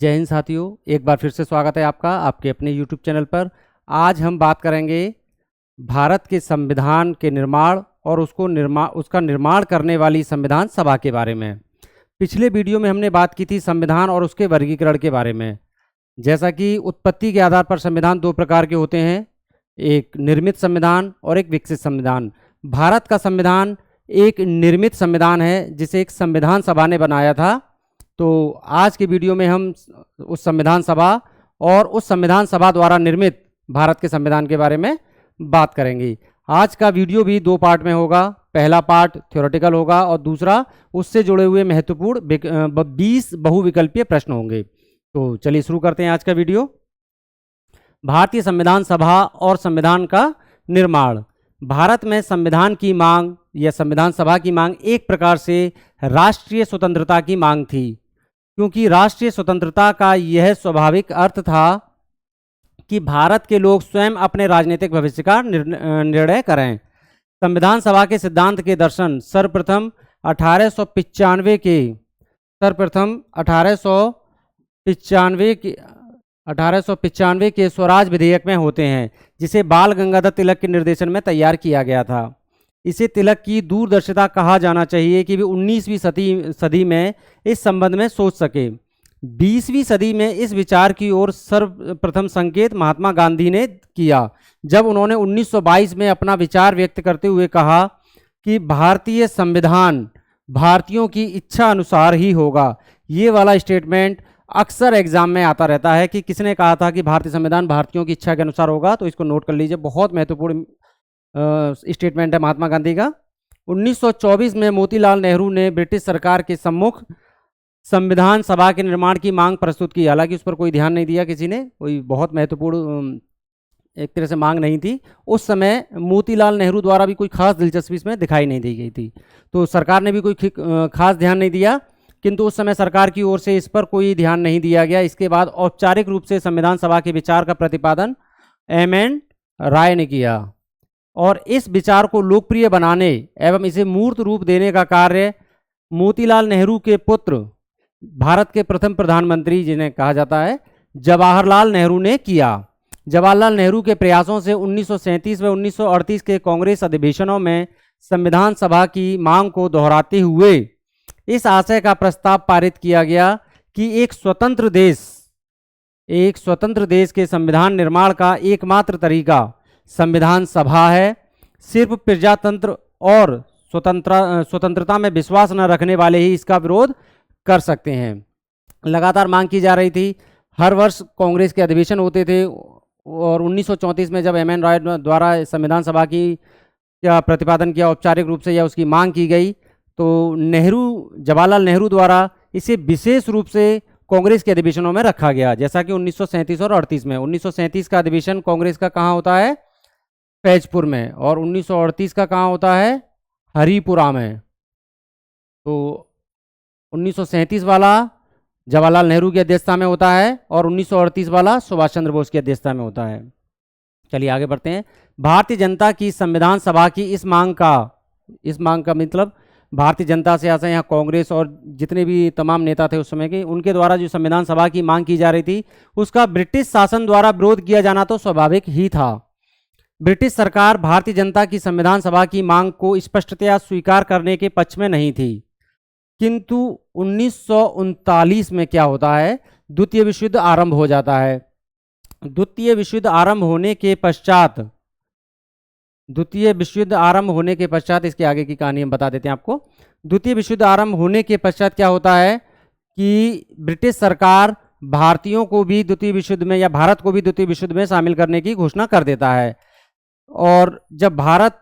जय हिंद साथियों, एक बार फिर से स्वागत है आपका आपके अपने YouTube चैनल पर। आज हम बात करेंगे भारत के संविधान के निर्माण और उसका निर्माण करने वाली संविधान सभा के बारे में। पिछले वीडियो में हमने बात की थी संविधान और उसके वर्गीकरण के बारे में। जैसा कि उत्पत्ति के आधार पर संविधान दो प्रकार के होते हैं, एक निर्मित संविधान और एक विकसित संविधान। भारत का संविधान एक निर्मित संविधान है जिसे एक संविधान सभा ने बनाया था। तो आज के वीडियो में हम उस संविधान सभा और उस संविधान सभा द्वारा निर्मित भारत के संविधान के बारे में बात करेंगे। आज का वीडियो भी दो पार्ट में होगा। पहला पार्ट थ्योरेटिकल होगा और दूसरा उससे जुड़े हुए महत्वपूर्ण 20 बहुविकल्पीय प्रश्न होंगे। तो चलिए शुरू करते हैं आज का वीडियो। भारतीय संविधान सभा और संविधान का निर्माण। भारत में संविधान की मांग या संविधान सभा की मांग एक प्रकार से राष्ट्रीय स्वतंत्रता की मांग थी, क्योंकि राष्ट्रीय स्वतंत्रता का यह स्वाभाविक अर्थ था कि भारत के लोग स्वयं अपने राजनीतिक भविष्य का निर्णय करें। संविधान सभा के सिद्धांत के दर्शन सर्वप्रथम 1895 के स्वराज विधेयक में होते हैं, जिसे बाल गंगाधर तिलक के निर्देशन में तैयार किया गया था। इसे तिलक की दूरदर्शिता कहा जाना चाहिए कि वे 19वीं सदी में इस संबंध में सोच सके। 20वीं सदी में इस विचार की ओर सर्वप्रथम संकेत महात्मा गांधी ने किया, जब उन्होंने 1922 में अपना विचार व्यक्त करते हुए कहा कि भारतीय संविधान भारतीयों की इच्छा अनुसार ही होगा। ये वाला स्टेटमेंट अक्सर एग्जाम में आता रहता है कि किसने कहा था कि भारतीय संविधान भारतीयों की इच्छा के अनुसार होगा। तो इसको नोट कर लीजिए, बहुत महत्वपूर्ण स्टेटमेंट है महात्मा गांधी का। 1924 में मोतीलाल नेहरू ने ब्रिटिश सरकार के सम्मुख संविधान सभा के निर्माण की मांग प्रस्तुत की। हालांकि उस पर कोई ध्यान नहीं दिया किसी ने, कोई बहुत महत्वपूर्ण एक तरह से मांग नहीं थी। उस समय मोतीलाल नेहरू द्वारा भी कोई खास दिलचस्पी इसमें दिखाई नहीं दी गई थी, तो सरकार ने भी कोई खास ध्यान नहीं दिया। किंतु उस समय सरकार की ओर से इस पर कोई ध्यान नहीं दिया गया। इसके बाद औपचारिक रूप से संविधान सभा के विचार का प्रतिपादन एम.एन. राय ने किया और इस विचार को लोकप्रिय बनाने एवं इसे मूर्त रूप देने का कार्य मोतीलाल नेहरू के पुत्र, भारत के प्रथम प्रधानमंत्री जिन्हें कहा जाता है, जवाहरलाल नेहरू ने किया। जवाहरलाल नेहरू के प्रयासों से 1937 व 1938 के कांग्रेस अधिवेशनों में संविधान सभा की मांग को दोहराते हुए इस आशय का प्रस्ताव पारित किया गया कि एक स्वतंत्र देश के संविधान निर्माण का एकमात्र तरीका संविधान सभा है। सिर्फ प्रजातंत्र और स्वतंत्रता में विश्वास न रखने वाले ही इसका विरोध कर सकते हैं। लगातार मांग की जा रही थी, हर वर्ष कांग्रेस के अधिवेशन होते थे और 1934 में जब एम.एन. राय द्वारा संविधान सभा की क्या प्रतिपादन किया औपचारिक रूप से या उसकी मांग की गई, तो जवाहरलाल नेहरू द्वारा इसे विशेष रूप से कांग्रेस के अधिवेशनों में रखा गया। जैसा कि 1937 और 38 में 1937 का अधिवेशन कांग्रेस का कहाँ होता है, फैजपुर में, और 1938 का कहाँ होता है, हरिपुरा में। तो 1937 वाला जवाहरलाल नेहरू की अध्यक्षता में होता है और 1938 वाला सुभाष चंद्र बोस की अध्यक्षता में होता है। चलिए आगे बढ़ते हैं। भारतीय जनता की संविधान सभा की इस मांग का मतलब भारतीय जनता से ऐसा यहाँ कांग्रेस और जितने भी तमाम नेता थे उस समय के, उनके द्वारा जो संविधान सभा की मांग की जा रही थी उसका ब्रिटिश शासन द्वारा विरोध किया जाना तो स्वाभाविक ही था। ब्रिटिश सरकार भारतीय जनता की संविधान सभा की मांग को स्पष्टतया स्वीकार करने के पक्ष में नहीं थी। किंतु 1939 में क्या होता है, द्वितीय विश्व युद्ध आरंभ हो जाता है। द्वितीय विश्व युद्ध आरंभ होने के पश्चात इसके आगे की कहानी हम बता देते हैं आपको। द्वितीय विश्व युद्ध आरंभ होने के पश्चात क्या होता है कि ब्रिटिश सरकार भारतीयों को भी द्वितीय विश्व युद्ध में या भारत को भी द्वितीय विश्व युद्ध में शामिल करने की घोषणा कर देता है। और जब भारत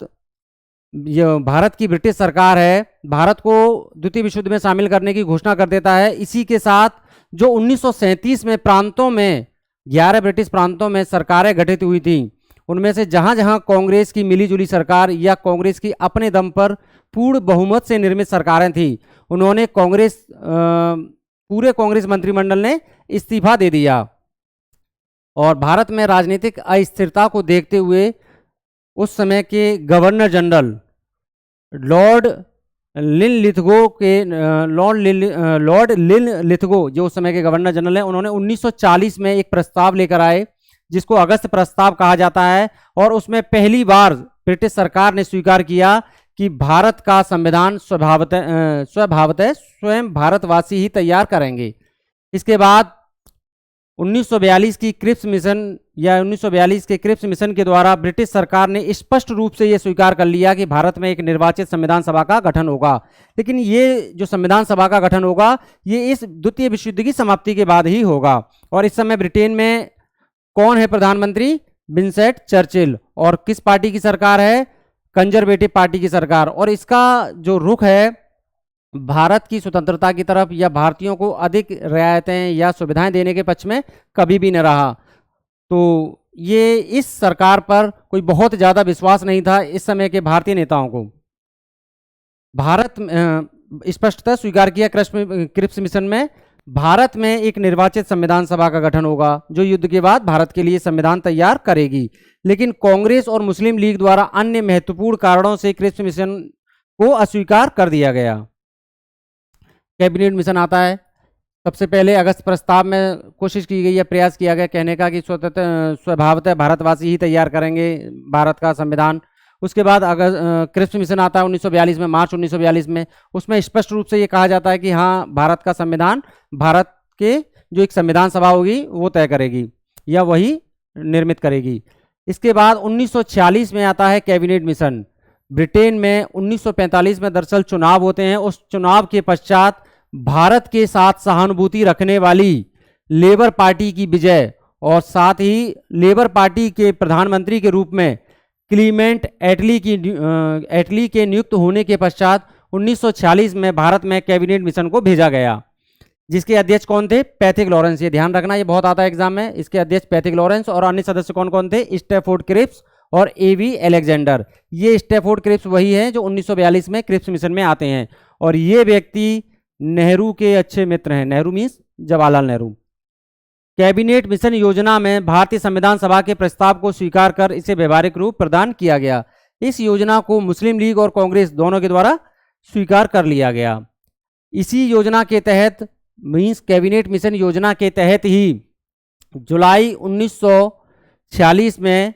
की ब्रिटिश सरकार है, भारत को द्वितीय विश्व युद्ध में शामिल करने की घोषणा कर देता है। इसी के साथ जो 1937 में 11 ब्रिटिश प्रांतों में सरकारें गठित हुई थी, उनमें से जहां जहां कांग्रेस की मिलीजुली सरकार या कांग्रेस की अपने दम पर पूर्ण बहुमत से निर्मित सरकारें थी, उन्होंने पूरे कांग्रेस मंत्रिमंडल ने इस्तीफा दे दिया। और भारत में राजनीतिक अस्थिरता को देखते हुए उस समय के गवर्नर जनरल लॉर्ड लिनलिथगो के लॉर्ड लिनलिथगो जो उस समय के गवर्नर जनरल हैं, उन्होंने 1940 में एक प्रस्ताव लेकर आए जिसको अगस्त प्रस्ताव कहा जाता है, और उसमें पहली बार ब्रिटिश सरकार ने स्वीकार किया कि भारत का संविधान स्वभावतः स्वयं भारतवासी ही तैयार करेंगे। इसके बाद 1942 की क्रिप्स मिशन या 1942 के क्रिप्स मिशन के द्वारा ब्रिटिश सरकार ने स्पष्ट रूप से यह स्वीकार कर लिया कि भारत में एक निर्वाचित संविधान सभा का गठन होगा। लेकिन ये जो संविधान सभा का गठन होगा ये इस द्वितीय विश्व युद्ध की समाप्ति के बाद ही होगा। और इस समय ब्रिटेन में कौन है प्रधानमंत्री? Winston Churchill. और किस पार्टी की सरकार है? कंजर्वेटिव पार्टी की सरकार। और इसका जो रुख है भारत की स्वतंत्रता की तरफ या भारतीयों को अधिक रियायतें या सुविधाएं देने के पक्ष में कभी भी न रहा। तो ये इस सरकार पर कोई बहुत ज़्यादा विश्वास नहीं था इस समय के भारतीय नेताओं को। भारत स्पष्टतः स्वीकार किया क्रिप्स मिशन में भारत में एक निर्वाचित संविधान सभा का गठन होगा जो युद्ध के बाद भारत के लिए संविधान तैयार करेगी। लेकिन कांग्रेस और मुस्लिम लीग द्वारा अन्य महत्वपूर्ण कारणों से क्रिप्स मिशन को अस्वीकार कर दिया गया। कैबिनेट मिशन आता है। सबसे पहले अगस्त प्रस्ताव में कोशिश की गई है, प्रयास किया गया कहने का कि स्वभावतः भारतवासी ही तैयार करेंगे भारत का संविधान। उसके बाद क्रिप्स मिशन आता है 1942 में, मार्च 1942 में। उसमें स्पष्ट रूप से ये कहा जाता है कि हाँ, भारत का संविधान भारत के जो एक संविधान सभा होगी वो तय करेगी या वही निर्मित करेगी। इसके बाद 1946 में आता है कैबिनेट मिशन। ब्रिटेन में 1945 में दरअसल चुनाव होते हैं। उस चुनाव के पश्चात भारत के साथ सहानुभूति रखने वाली लेबर पार्टी की विजय और साथ ही लेबर पार्टी के प्रधानमंत्री के रूप में क्लीमेंट एटली के नियुक्त होने के पश्चात 1946 में भारत में कैबिनेट मिशन को भेजा गया, जिसके अध्यक्ष कौन थे? Pethick Lawrence. ये ध्यान रखना, ये बहुत आता है एग्जाम में। इसके अध्यक्ष पैथिक लॉरेंस और अन्य सदस्य कौन कौन थे? स्टैफोर्ड क्रिप्स और एवी अलेक्जेंडर। ये स्टैफोर्ड क्रिप्स वही है जो 1942 में क्रिप्स मिशन में आते हैं और ये व्यक्ति नेहरू के अच्छे मित्र हैं। Nehru means Jawaharlal Nehru. Cabinet mission योजना में भारतीय संविधान सभा के प्रस्ताव को स्वीकार कर इसे व्यवहारिक रूप प्रदान किया गया। इस योजना को मुस्लिम लीग और कांग्रेस दोनों के द्वारा स्वीकार कर लिया गया। इसी योजना के तहत मीन्स कैबिनेट मिशन योजना के तहत ही जुलाई 1946 में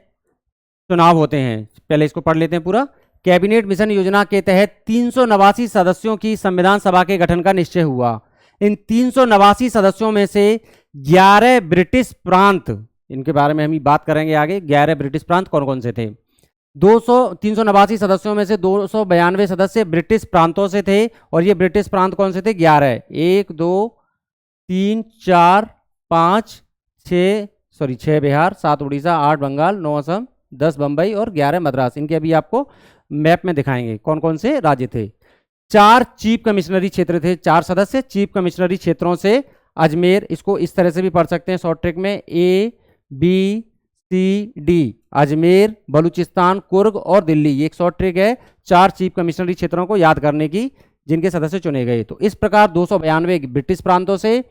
चुनाव होते हैं। पहले इसको पढ़ लेते हैं पूरा। कैबिनेट मिशन योजना के तहत 389 सदस्यों की संविधान सभा के गठन का निश्चय हुआ। इन 389 सदस्यों में से 11 ब्रिटिश प्रांत, इनके बारे में हम ही बात करेंगे आगे। 11 ब्रिटिश प्रांत कौन कौन से थे? 389 सदस्यों में से 292 सदस्य ब्रिटिश प्रांतों से थे और ये ब्रिटिश प्रांत कौन से थे? 11। 1 2 3 4 5 6 बिहार, 7 उड़ीसा, 8 बंगाल, 9 असम, 10 बंबई और 11 मद्रास। इनके अभी आपको मैप में दिखाएंगे कौन कौन से राज्य थे। 4 चीफ कमिश्नरी क्षेत्र थे, 4 सदस्य चीफ कमिश्नरी क्षेत्रों से। अजमेर, इसको इस तरह से भी पढ़ सकते हैं शॉर्ट ट्रिक में, ABCD। अजमेर, बलूचिस्तान, कुर्ग और दिल्ली, ये एक शॉर्ट ट्रिक है 4 चीफ कमिश्नरी क्षेत्रों को याद करने की जिनके सदस्य चुने गए। तो इस प्रकार 292 ब्रिटिश प्रांतों से,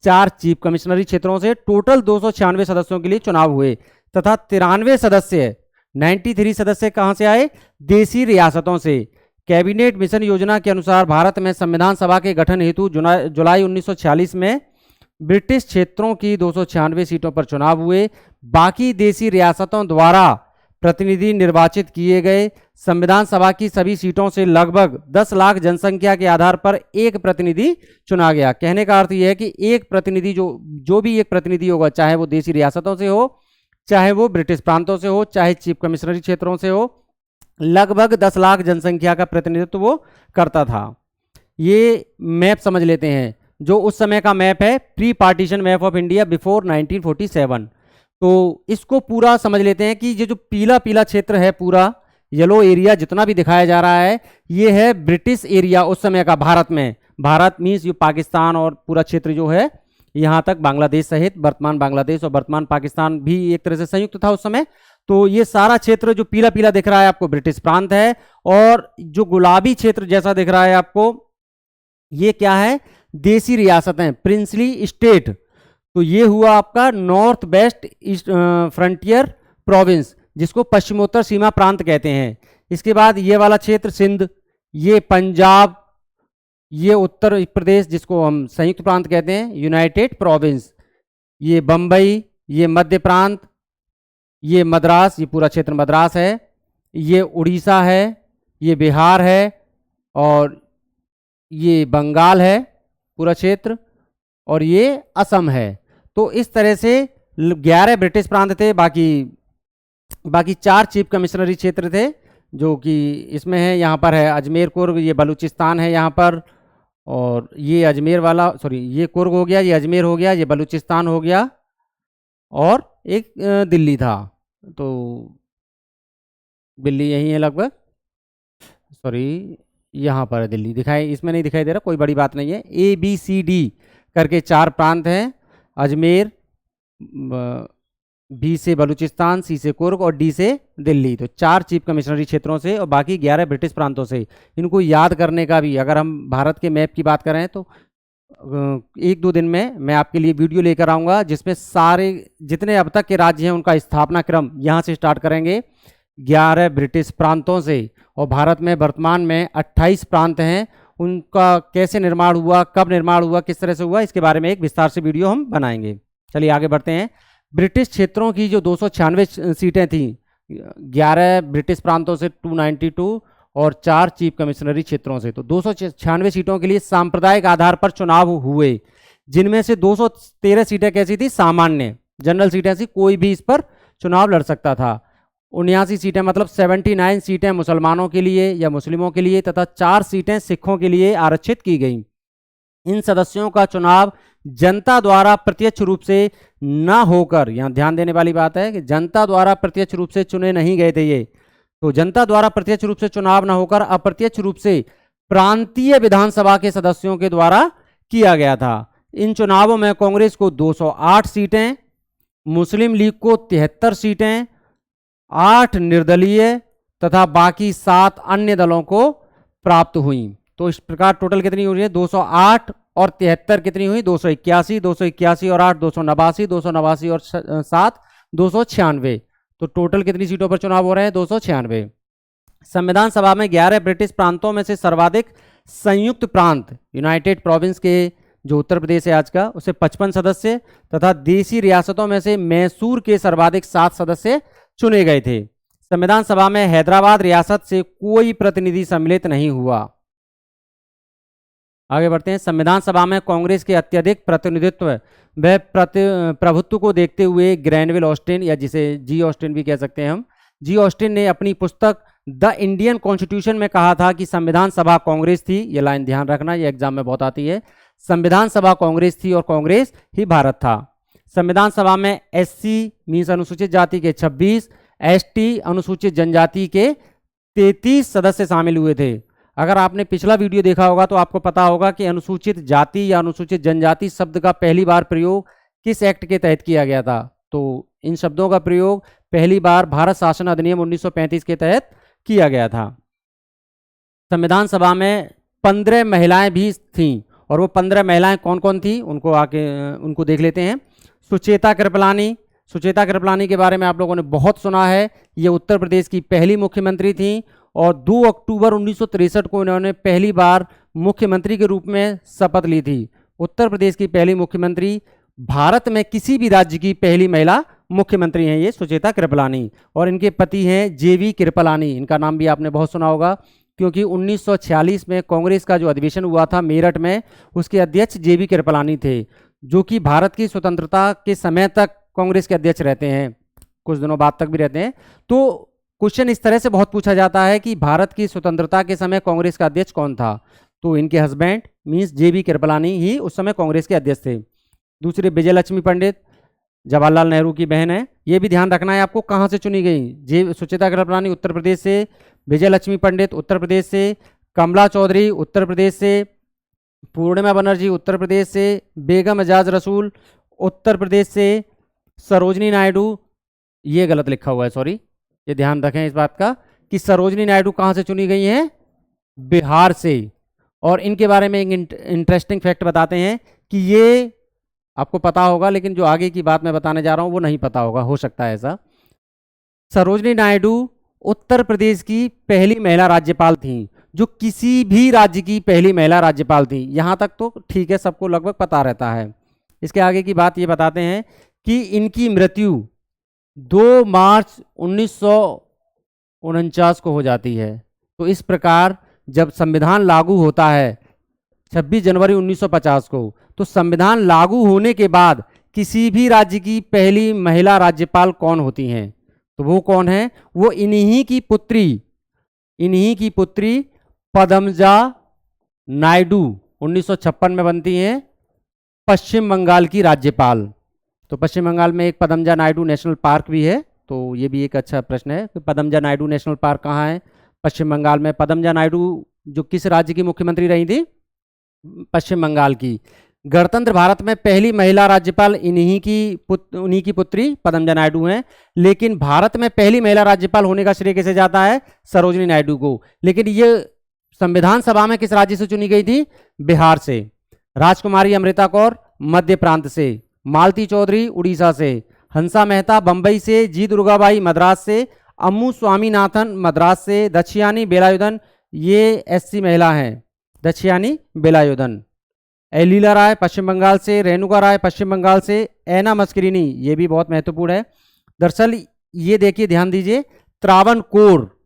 4 चीफ कमिश्नरी क्षेत्रों से टोटल 296 सदस्यों के लिए चुनाव हुए तथा 93 सदस्य 93 सदस्य कहां से आए? देशी रियासतों से। कैबिनेट मिशन योजना के अनुसार भारत में संविधान सभा के गठन हेतु जुलाई 1946 में ब्रिटिश क्षेत्रों की 296 सीटों पर चुनाव हुए। बाकी देशी रियासतों द्वारा प्रतिनिधि निर्वाचित किए गए। संविधान सभा की सभी सीटों से लगभग 10 लाख जनसंख्या के आधार पर एक प्रतिनिधि चुना गया। कहने का अर्थ यह है कि एक प्रतिनिधि जो भी एक प्रतिनिधि होगा, चाहे वो देशी रियासतों से हो, चाहे वो ब्रिटिश प्रांतों से हो, चाहे चीफ कमिश्नरी क्षेत्रों से हो, लगभग 10 लाख जनसंख्या का प्रतिनिधित्व वो करता था। ये मैप समझ लेते हैं जो उस समय का मैप है, pre partition map of India before 1947। तो इसको पूरा समझ लेते हैं कि ये जो पीला पीला क्षेत्र है, पूरा येलो एरिया जितना भी दिखाया जा रहा है, ये है ब्रिटिश एरिया उस समय का भारत में। भारत मीन्स ये पाकिस्तान और पूरा क्षेत्र जो है यहाँ तक बांग्लादेश सहित वर्तमान बांग्लादेश और वर्तमान पाकिस्तान भी एक तरह से संयुक्त था उस समय। तो ये सारा क्षेत्र जो पीला पीला दिख रहा है आपको ब्रिटिश प्रांत है, और जो गुलाबी क्षेत्र जैसा दिख रहा है आपको, ये क्या है? देशी रियासतें, प्रिंसली स्टेट। तो ये हुआ आपका नॉर्थ वेस्ट फ्रंटियर प्रोविंस, जिसको पश्चिमोत्तर सीमा प्रांत कहते हैं। इसके बाद ये वाला क्षेत्र सिंध, ये पंजाब, ये उत्तर प्रदेश जिसको हम संयुक्त प्रांत कहते हैं, यूनाइटेड प्रोविंस, ये बम्बई, ये मध्य प्रांत, ये मद्रास, ये पूरा क्षेत्र मद्रास है, ये उड़ीसा है, ये बिहार है, और ये बंगाल है पूरा क्षेत्र, और ये असम है। तो इस तरह से 11 ब्रिटिश प्रांत थे, बाकी 4 चीफ कमिश्नरी क्षेत्र थे जो कि इसमें है, यहाँ पर है अजमेर कुर्ग, ये बलूचिस्तान है यहाँ पर, और ये अजमेर वाला, सॉरी ये कुर्ग हो गया, ये अजमेर हो गया, ये बलूचिस्तान हो गया, और एक दिल्ली था। तो दिल्ली यही है लगभग, सॉरी यहाँ पर है दिल्ली, दिखाई इसमें नहीं दिखाई दे रहा, कोई बड़ी बात नहीं है। ABCD करके 4 प्रांत हैं, अजमेर, B से बलूचिस्तान, C से कुर्ग और D से दिल्ली। तो 4 चीफ कमिश्नरी क्षेत्रों से और बाकी 11 ब्रिटिश प्रांतों से। इनको याद करने का भी, अगर हम भारत के मैप की बात करें तो 1-2 दिन में मैं आपके लिए वीडियो लेकर आऊँगा जिसमें सारे जितने अब तक के राज्य हैं उनका स्थापना क्रम यहाँ से स्टार्ट करेंगे 11 ब्रिटिश प्रांतों से, और भारत में वर्तमान में 28 प्रांत हैं, उनका कैसे निर्माण हुआ, कब निर्माण हुआ, किस तरह से हुआ, इसके बारे में एक विस्तार से वीडियो हम बनाएंगे। चलिए आगे बढ़ते हैं। ब्रिटिश क्षेत्रों की जो 296 सीटें थीं, 11 ब्रिटिश प्रांतों से 292 और 4 चीफ कमिश्नरी क्षेत्रों से, तो 296 सीटों के लिए सांप्रदायिक आधार पर चुनाव हुए, जिनमें से 213 सीटें कैसी थी, सामान्य जनरल सीटें थी, कोई भी इस पर चुनाव लड़ सकता था। 79 सीटें मतलब 79 सीटें मुसलमानों के लिए या मुस्लिमों के लिए तथा 4 सीटें सिखों के लिए आरक्षित की गई। इन सदस्यों का चुनाव जनता द्वारा प्रत्यक्ष रूप से न होकर, यहां ध्यान देने वाली बात है कि जनता द्वारा प्रत्यक्ष रूप से चुने नहीं गए थे ये, तो जनता द्वारा प्रत्यक्ष रूप से चुनाव न होकर अप्रत्यक्ष रूप से प्रांतीय विधानसभा के सदस्यों के द्वारा किया गया था। इन चुनावों में कांग्रेस को 208 सीटें, मुस्लिम लीग को 73 सीटें, 8 निर्दलीय तथा बाकी 7 अन्य दलों को प्राप्त हुई। तो इस प्रकार टोटल कितनी हो रही है, 208 और 73 कितनी हुई, 281, 281 और 8 289, 289 और 7 296। तो टोटल कितनी सीटों पर चुनाव हो रहे हैं, 296। संविधान सभा में 11 ब्रिटिश प्रांतों में से सर्वाधिक संयुक्त प्रांत यूनाइटेड प्रोविंस के जो उत्तर प्रदेश है आज का, उसे 55 सदस्य तथा देशी रियासतों में से मैसूर के सर्वाधिक 7 सदस्य चुने गए थे। संविधान सभा में हैदराबाद रियासत से कोई प्रतिनिधि सम्मिलित नहीं हुआ। आगे बढ़ते हैं। संविधान सभा में कांग्रेस के अत्यधिक प्रतिनिधित्व व प्रभुत्व को देखते हुए ग्रैनविल ऑस्टिन, या जिसे जी ऑस्टिन भी कह सकते हैं हम, जी ऑस्टिन ने अपनी पुस्तक द इंडियन कॉन्स्टिट्यूशन में कहा था कि संविधान सभा कांग्रेस थी। ये लाइन ध्यान रखना, ये एग्जाम में बहुत आती है। संविधान सभा कांग्रेस थी और कांग्रेस ही भारत था। संविधान सभा में SC मीन्स अनुसूचित जाति के 26, ST अनुसूचित जनजाति के 33 सदस्य शामिल हुए थे। अगर आपने पिछला वीडियो देखा होगा तो आपको पता होगा कि अनुसूचित जाति या अनुसूचित जनजाति शब्द का पहली बार प्रयोग किस एक्ट के तहत किया गया था। तो इन शब्दों का प्रयोग पहली बार भारत शासन अधिनियम 1935 के तहत किया गया था। संविधान सभा में 15 महिलाएं भी थीं, और वो 15 महिलाएं कौन कौन थी उनको देख लेते हैं। सुचेता कृपलानी, सुचेता कृपलानी के बारे में आप लोगों ने बहुत सुना है। ये उत्तर प्रदेश की पहली मुख्यमंत्री थी और 2 अक्टूबर 1963 को इन्होंने पहली बार मुख्यमंत्री के रूप में शपथ ली थी। उत्तर प्रदेश की पहली मुख्यमंत्री, भारत में किसी भी राज्य की पहली महिला मुख्यमंत्री हैं ये सुचेता कृपलानी, और इनके पति हैं JV कृपलानी। इनका नाम भी आपने बहुत सुना होगा क्योंकि 1946 में कांग्रेस का जो अधिवेशन हुआ था मेरठ में, उसके अध्यक्ष JV कृपलानी थे, जो कि भारत की स्वतंत्रता के समय तक कांग्रेस के अध्यक्ष रहते हैं, कुछ दिनों बाद तक भी रहते हैं। तो क्वेश्चन इस तरह से बहुत पूछा जाता है कि भारत की स्वतंत्रता के समय कांग्रेस का अध्यक्ष कौन था, तो इनके हस्बैंड मीन्स JV कृपलानी ही उस समय कांग्रेस के अध्यक्ष थे। दूसरे विजय लक्ष्मी पंडित, जवाहरलाल नेहरू की बहन है। ये भी ध्यान रखना है आपको कहाँ से चुनी गई। सुचेता कृपलानी उत्तर प्रदेश से, विजय लक्ष्मी पंडित उत्तर प्रदेश से, कमला चौधरी उत्तर प्रदेश से, पूर्णिमा बनर्जी उत्तर प्रदेश से, बेगम एजाज रसूल उत्तर प्रदेश से, सरोजनी नायडू, ये गलत लिखा हुआ है सॉरी, ये ध्यान रखें इस बात का कि सरोजनी नायडू कहाँ से चुनी गई हैं, बिहार से। और इनके बारे में एक इंटरेस्टिंग फैक्ट बताते हैं कि ये आपको पता होगा लेकिन जो आगे की बात मैं बताने जा रहा हूँ वो नहीं पता होगा, हो सकता है ऐसा। सरोजनी नायडू उत्तर प्रदेश की पहली महिला राज्यपाल थी, जो किसी भी राज्य की पहली महिला राज्यपाल थी। यहाँ तक तो ठीक है, सबको लगभग पता रहता है। इसके आगे की बात ये बताते हैं कि इनकी मृत्यु 2 मार्च 1949 को हो जाती है। तो इस प्रकार जब संविधान लागू होता है 26 जनवरी 1950 को, तो संविधान लागू होने के बाद किसी भी राज्य की पहली महिला राज्यपाल कौन होती हैं? तो वो कौन है? वो इन्हीं की पुत्री पद्मजा नायडू 1956 में बनती हैं पश्चिम बंगाल की राज्यपाल। तो पश्चिम बंगाल में एक पद्मजा नायडू नेशनल पार्क भी है, तो ये भी एक अच्छा प्रश्न है कि पद्मजा नायडू नेशनल पार्क कहाँ है? पश्चिम बंगाल में। पद्मजा नायडू जो किस राज्य की मुख्यमंत्री रही थी? पश्चिम बंगाल की। गणतंत्र भारत में पहली महिला राज्यपाल उन्हीं की पुत्री पद्मजा नायडू हैं। लेकिन भारत में पहली महिला राज्यपाल होने का श्रेय किसे जाता है? सरोजिनी नायडू को। लेकिन ये संविधान सभा में किस राज्य से चुनी गई थी? बिहार से। राजकुमारी अमृता कौर मध्य प्रांत से, मालती चौधरी उड़ीसा से, हंसा मेहता बंबई से, जी दुर्गाबाई मद्रास से, अम्मू स्वामीनाथन मद्रास से, दक्षियानी बेलायुधन ये एससी महिला हैं, दक्षियानी बेलायुधन। लीला राय पश्चिम बंगाल से, रेणुका राय पश्चिम बंगाल से, ऐना मस्करिनी ये भी बहुत महत्वपूर्ण है। दरअसल ये देखिए, ध्यान दीजिए, त्रावणकोर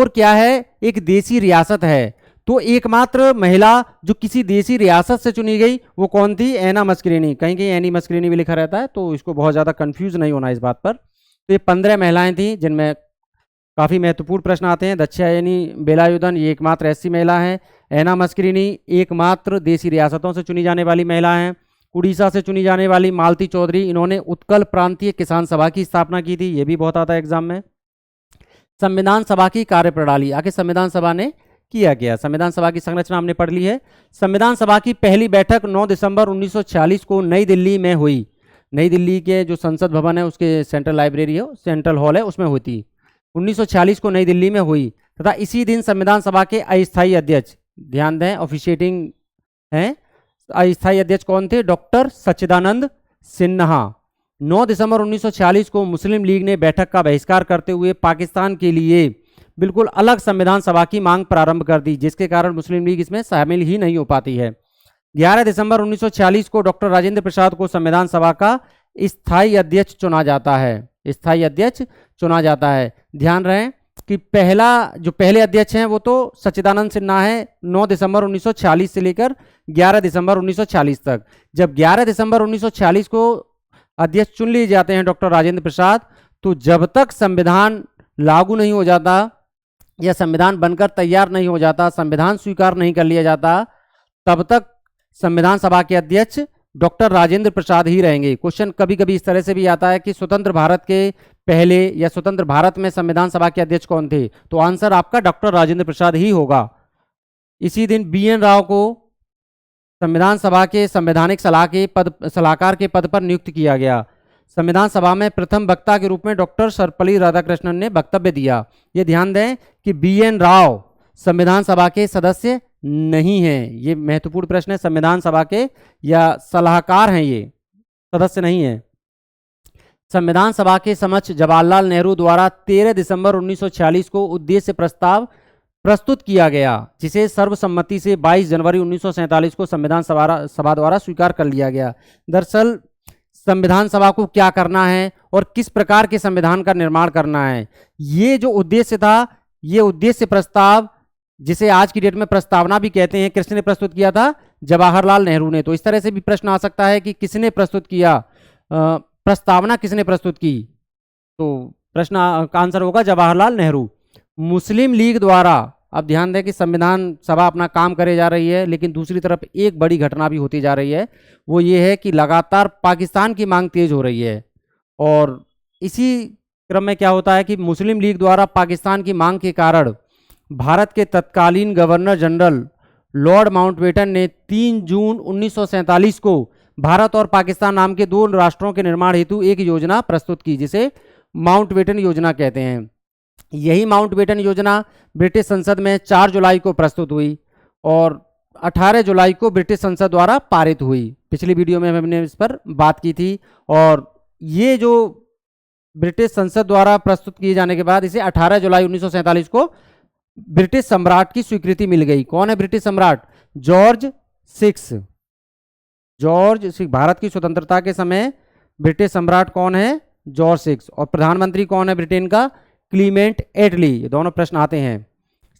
क्या है? एक देसी रियासत है। तो एकमात्र महिला जो किसी देसी रियासत से चुनी गई वो कौन थी? ऐना मस्करिनी। कहीं कहीं एनी मस्करिनी भी लिखा रहता है, तो इसको बहुत ज़्यादा कंफ्यूज नहीं होना इस बात पर। तो ये 15 महिलाएं थी जिनमें काफ़ी महत्वपूर्ण प्रश्न आते हैं। दक्षियानी बेलायुधन ये एकमात्र ऐसी महिला हैं। ऐना मस्करिनी एकमात्र देसी रियासतों से चुनी जाने वाली महिला हैं। उड़ीसा से चुनी जाने वाली मालती चौधरी, इन्होंने उत्कल प्रांतीय किसान सभा की स्थापना की थी, ये भी बहुत आता है एग्जाम में। संविधान सभा की कार्यप्रणाली, आखिर संविधान सभा ने किया गया। संविधान सभा की संरचना हमने पढ़ ली है। संविधान सभा की पहली बैठक 9 दिसंबर 1946 को नई दिल्ली में हुई। नई दिल्ली के जो संसद भवन है उसके सेंट्रल लाइब्रेरी है, सेंट्रल हॉल है, उसमें हुई 1946 को नई दिल्ली में हुई। तथा इसी दिन संविधान सभा के अस्थायी अध्यक्ष, ध्यान दें ऑफिशिएटिंग हैं, अस्थायी अध्यक्ष कौन थे? डॉक्टर सच्चिदानंद सिन्हा। 9 दिसंबर 1946 को मुस्लिम लीग ने बैठक का बहिष्कार करते हुए पाकिस्तान के लिए बिल्कुल अलग संविधान सभा की मांग प्रारंभ कर दी, जिसके कारण मुस्लिम लीग इसमें शामिल ही नहीं हो पाती है। 11 दिसंबर 1946 को डॉक्टर राजेंद्र प्रसाद को संविधान सभा का स्थायी अध्यक्ष चुना जाता है। स्थायी अध्यक्ष चुना जाता है। ध्यान रहे कि पहले अध्यक्ष हैं वो तो सच्चिदानंद सिन्हा है, 9 दिसंबर 1946 से लेकर 11 दिसंबर 1946 तक। जब 11 दिसंबर 1946 को अध्यक्ष चुन लिए जाते हैं डॉक्टर राजेंद्र प्रसाद, तो जब तक संविधान लागू नहीं हो जाता या संविधान बनकर तैयार नहीं हो जाता, संविधान स्वीकार नहीं कर लिया जाता, तब तक संविधान सभा के अध्यक्ष डॉक्टर राजेंद्र प्रसाद ही रहेंगे। क्वेश्चन कभी कभी इस तरह से भी आता है कि स्वतंत्र भारत के पहले या स्वतंत्र भारत में संविधान सभा के अध्यक्ष कौन थे? तो आंसर आपका डॉक्टर राजेंद्र प्रसाद ही होगा। इसी दिन BN राव को संविधान सभा के संवैधानिक सलाहकार के पद पर नियुक्त किया गया। संविधान सभा में प्रथम वक्ता के रूप में डॉक्टर सर्वपल्ली राधाकृष्णन ने वक्तव्य दिया। ये ध्यान दें कि BN राव संविधान सभा के सदस्य नहीं हैं। ये महत्वपूर्ण प्रश्न है, संविधान सभा के या सलाहकार हैं, ये सदस्य नहीं है। संविधान सभा के समक्ष जवाहरलाल नेहरू द्वारा 13 दिसंबर 1946 को उद्देश्य प्रस्ताव प्रस्तुत किया गया, जिसे सर्वसम्मति से 22 जनवरी 1947 को संविधान सभा द्वारा स्वीकार कर लिया गया। दरअसल संविधान सभा को क्या करना है और किस प्रकार के संविधान का निर्माण करना है, ये जो उद्देश्य था, ये उद्देश्य प्रस्ताव, जिसे आज की डेट में प्रस्तावना भी कहते हैं, किसने प्रस्तुत किया था? जवाहरलाल नेहरू ने। तो इस तरह से भी प्रश्न आ सकता है कि किसने प्रस्तुत किया, प्रस्तावना किसने प्रस्तुत की? तो प्रश्न का आंसर होगा जवाहरलाल नेहरू। मुस्लिम लीग द्वारा, अब ध्यान दें कि संविधान सभा अपना काम करे जा रही है, लेकिन दूसरी तरफ एक बड़ी घटना भी होती जा रही है, वो ये है कि लगातार पाकिस्तान की मांग तेज हो रही है। और इसी क्रम में क्या होता है कि मुस्लिम लीग द्वारा पाकिस्तान की मांग के कारण भारत के तत्कालीन गवर्नर जनरल लॉर्ड माउंटबेटन ने 3 जून 1947 को भारत और पाकिस्तान नाम के 2 राष्ट्रों के निर्माण हेतु एक योजना प्रस्तुत की, जिसे माउंटबेटन योजना कहते हैं। यही माउंटबेटन योजना ब्रिटिश संसद में 4 जुलाई को प्रस्तुत हुई और 18 जुलाई को ब्रिटिश संसद द्वारा पारित हुई। पिछली वीडियो में हमने इस पर बात की थी। और ये जो ब्रिटिश संसद द्वारा प्रस्तुत किए जाने के बाद इसे 18 जुलाई 1947 को ब्रिटिश सम्राट की स्वीकृति मिल गई। कौन है ब्रिटिश सम्राट? George six. George six. Bharat की स्वतंत्रता के समय ब्रिटिश सम्राट कौन है? George six. और प्रधानमंत्री कौन है ब्रिटेन का? क्लीमेंट एटली। ये दोनों प्रश्न आते हैं।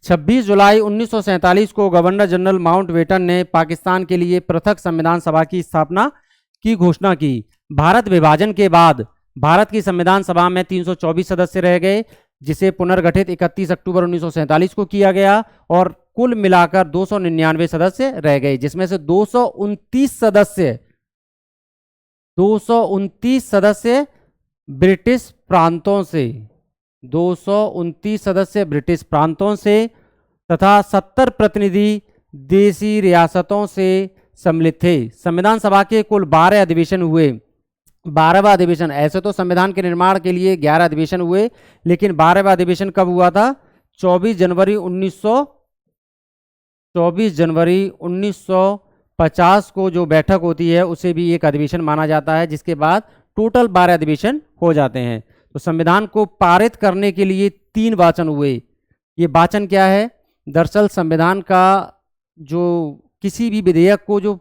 26 जुलाई 1947 को गवर्नर जनरल माउंटबेटन ने पाकिस्तान के लिए पृथक संविधान सभा की स्थापना की घोषणा की। भारत विभाजन के बाद भारत की संविधान सभा में 324 सदस्य रह गए, जिसे पुनर्गठित 31 अक्टूबर 1947 को किया गया और कुल मिलाकर 299 सदस्य रह गए, जिसमें से 229 सदस्य ब्रिटिश प्रांतों से 229 सदस्य ब्रिटिश प्रांतों से तथा 70 प्रतिनिधि देशी रियासतों से सम्मिलित थे। संविधान सभा के कुल 12 अधिवेशन हुए। 12वां अधिवेशन, ऐसे तो संविधान के निर्माण के लिए 11 अधिवेशन हुए, लेकिन 12वां अधिवेशन कब हुआ था? 24 जनवरी 1950 को जो बैठक होती है उसे भी एक अधिवेशन माना जाता है, जिसके बाद टोटल 12 अधिवेशन हो जाते हैं। तो संविधान को पारित करने के लिए 3 वाचन हुए। ये वाचन क्या है? दरअसल संविधान का जो किसी भी विधेयक को जो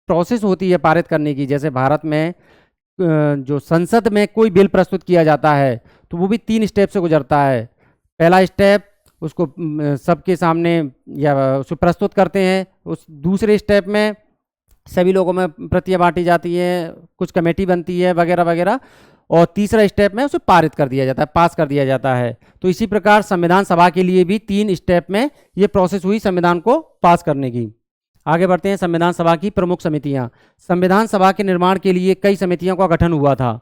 प्रोसेस होती है पारित करने की, जैसे भारत में जो संसद में कोई बिल प्रस्तुत किया जाता है तो वो भी 3 स्टेप से गुजरता है। पहला स्टेप उसको सबके सामने या उसको प्रस्तुत करते हैं। उस दूसरे स्टेप में सभी लोगों में प्रतियां बांटी जाती हैं, कुछ कमेटी बनती है वगैरह वगैरह, और तीसरा स्टेप में उसे पारित कर दिया जाता है, पास कर दिया जाता है। तो इसी प्रकार संविधान सभा के लिए भी 3 स्टेप में ये प्रोसेस हुई संविधान को पास करने की। आगे बढ़ते हैं। संविधान सभा की प्रमुख समितियां। संविधान सभा के निर्माण के लिए कई समितियों का गठन हुआ था।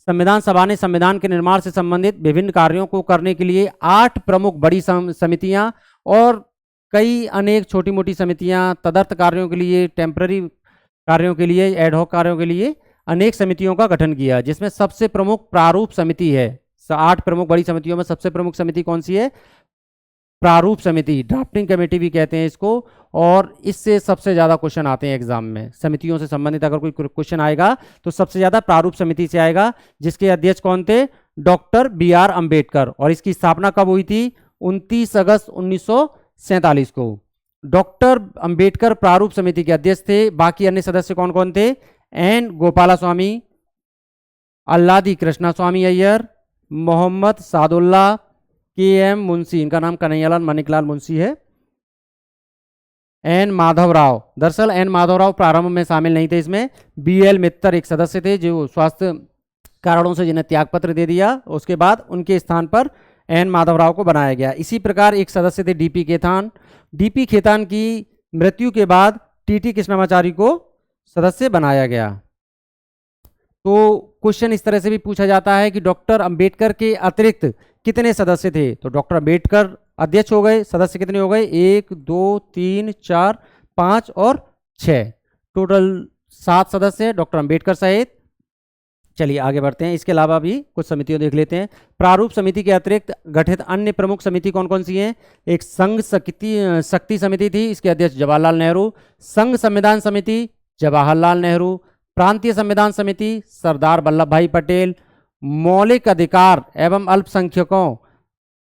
संविधान सभा ने संविधान के निर्माण से संबंधित विभिन्न कार्यों को करने के लिए 8 प्रमुख बड़ी समितियां और कई अनेक छोटी मोटी समितियां, तदर्थ कार्यों के लिए, टेम्पररी कार्यों के लिए, एडहॉक कार्यों के लिए अनेक समितियों का गठन किया, जिसमें सबसे प्रमुख प्रारूप समिति है। 8 प्रमुख बड़ी समितियों में सबसे प्रमुख समिति कौन सी है? प्रारूप समिति, ड्राफ्टिंग कमेटी भी कहते हैं इसको, और इससे सबसे ज़्यादा क्वेश्चन आते हैं एग्जाम में। समितियों से संबंधित अगर कोई क्वेश्चन आएगा तो सबसे ज़्यादा प्रारूप समिति से आएगा, जिसके अध्यक्ष कौन थे? Doctor BR Ambedkar. और इसकी स्थापना कब हुई थी? 29 अगस्त 1947 को। डॉक्टर अम्बेडकर प्रारूप समिति के अध्यक्ष थे। बाकी अन्य सदस्य कौन कौन थे? N. गोपालास्वामी, अल्लादी कृष्णास्वामी अय्यर, मोहम्मद सादुल्ला, KM मुंशी, इनका नाम कन्हैयालाल मानिकलाल मुंशी है, N. माधवराव। दरअसल N. माधवराव प्रारंभ में शामिल नहीं थे इसमें। BL मित्तर एक सदस्य थे जो स्वास्थ्य कारणों से जिन्हें त्यागपत्र दे दिया, उसके बाद उनके स्थान पर N. माधवराव को बनाया गया। इसी प्रकार एक सदस्य थे DP खेतान। DP खेतान की मृत्यु के बाद TT कृष्णमाचारी को सदस्य बनाया गया। तो क्वेश्चन इस तरह से भी पूछा जाता है कि डॉक्टर अंबेडकर के अतिरिक्त कितने सदस्य थे? तो डॉक्टर अंबेडकर अध्यक्ष हो गए, सदस्य कितने हो गए? 1 2 3 4 5 और 6, टोटल 7 सदस्य डॉक्टर अंबेडकर सहित। चलिए आगे बढ़ते हैं। इसके अलावा भी कुछ समितियां देख लेते हैं। प्रारूप समिति के अतिरिक्त गठित अन्य प्रमुख समिति कौन कौन सी हैं? एक संघ शक्ति समिति थी, इसके अध्यक्ष जवाहरलाल नेहरू। संघ संविधान समिति जवाहरलाल नेहरू। प्रांतीय संविधान समिति सरदार वल्लभ भाई पटेल। मौलिक अधिकार एवं अल्पसंख्यकों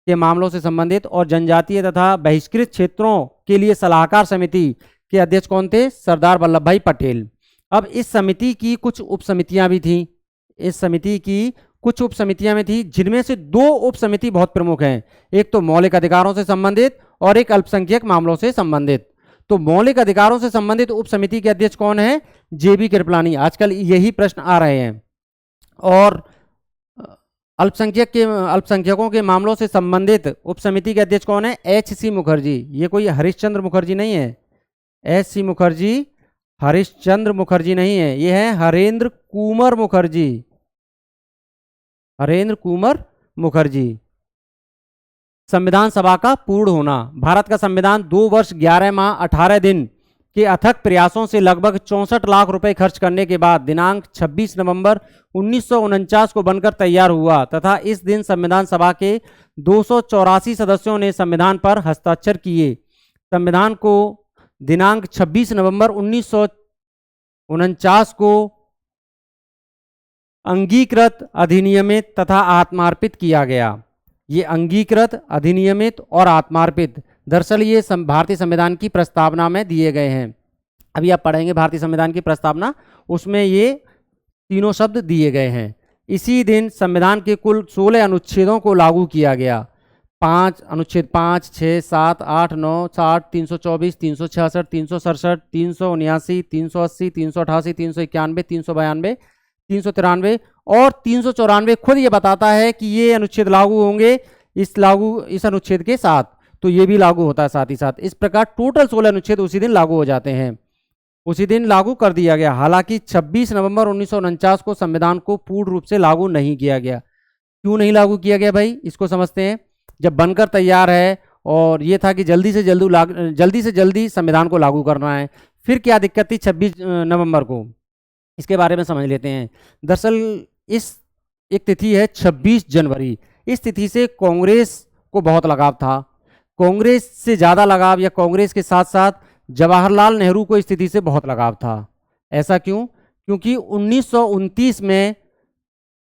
के मामलों से संबंधित और जनजातीय तथा बहिष्कृत क्षेत्रों के लिए सलाहकार समिति के अध्यक्ष कौन थे? सरदार वल्लभ भाई पटेल। अब इस समिति की कुछ उप समितियां भी थीं। इस समिति की कुछ उप समितियां में थी, जिनमें से 2 उप समिति बहुत प्रमुख हैं। एक तो मौलिक अधिकारों से संबंधित और एक अल्पसंख्यक मामलों से संबंधित। तो मौलिक अधिकारों से संबंधित उप समिति के अध्यक्ष कौन है? JB कृपलानी। आजकल यही प्रश्न आ रहे हैं। और अल्पसंख्यकों के मामलों से संबंधित उप समिति के अध्यक्ष कौन है? HC मुखर्जी। ये कोई हरिश्चंद्र मुखर्जी नहीं है। HC मुखर्जी हरिश्चंद्र मुखर्जी नहीं है, ये है हरेंद्र कुंवर मुखर्जी। हरेंद्र कुंवर मुखर्जी। संविधान सभा का पूर्ण होना। भारत का संविधान 2 वर्ष 11 माह 18 दिन के अथक प्रयासों से लगभग 64 लाख रुपए खर्च करने के बाद दिनांक 26 नवंबर 1949 को बनकर तैयार हुआ तथा इस दिन संविधान सभा के 284 सदस्यों ने संविधान पर हस्ताक्षर किए। संविधान को दिनांक 26 नवंबर 1949 को अंगीकृत, अधिनियमित तथा आत्मार्पित किया गया। ये अंगीकृत, अधिनियमित और आत्मार्पित दरअसल ये भारतीय संविधान की प्रस्तावना में दिए गए हैं। अभी आप पढ़ेंगे भारतीय संविधान की प्रस्तावना, उसमें ये तीनों शब्द दिए गए हैं। इसी दिन संविधान के कुल 16 अनुच्छेदों को लागू किया गया। अनुच्छेद 5, 6, 7, 8, 9, 60, 324, 366, 367, 379, 380, 388, 391, 392, 393 और 394 खुद ये बताता है कि ये अनुच्छेद लागू होंगे इस अनुच्छेद के साथ, तो ये भी लागू होता है साथ ही साथ। इस प्रकार टोटल 16 अनुच्छेद उसी दिन लागू हो जाते हैं, उसी दिन लागू कर दिया गया। हालांकि 26 नवंबर 1949 को संविधान को पूर्ण रूप से लागू नहीं किया गया। क्यों नहीं लागू किया गया भाई, इसको समझते हैं। जब बनकर तैयार है और ये था कि जल्दी से जल्दी संविधान को लागू करना है, फिर क्या दिक्कत थी 26 नवंबर को, इसके बारे में समझ लेते हैं। दरअसल इस एक तिथि है 26 जनवरी। इस तिथि से कांग्रेस को बहुत लगाव था। कांग्रेस से ज़्यादा लगाव या कांग्रेस के साथ साथ जवाहरलाल नेहरू को इस तिथि से बहुत लगाव था। ऐसा क्यों? क्योंकि 1929 में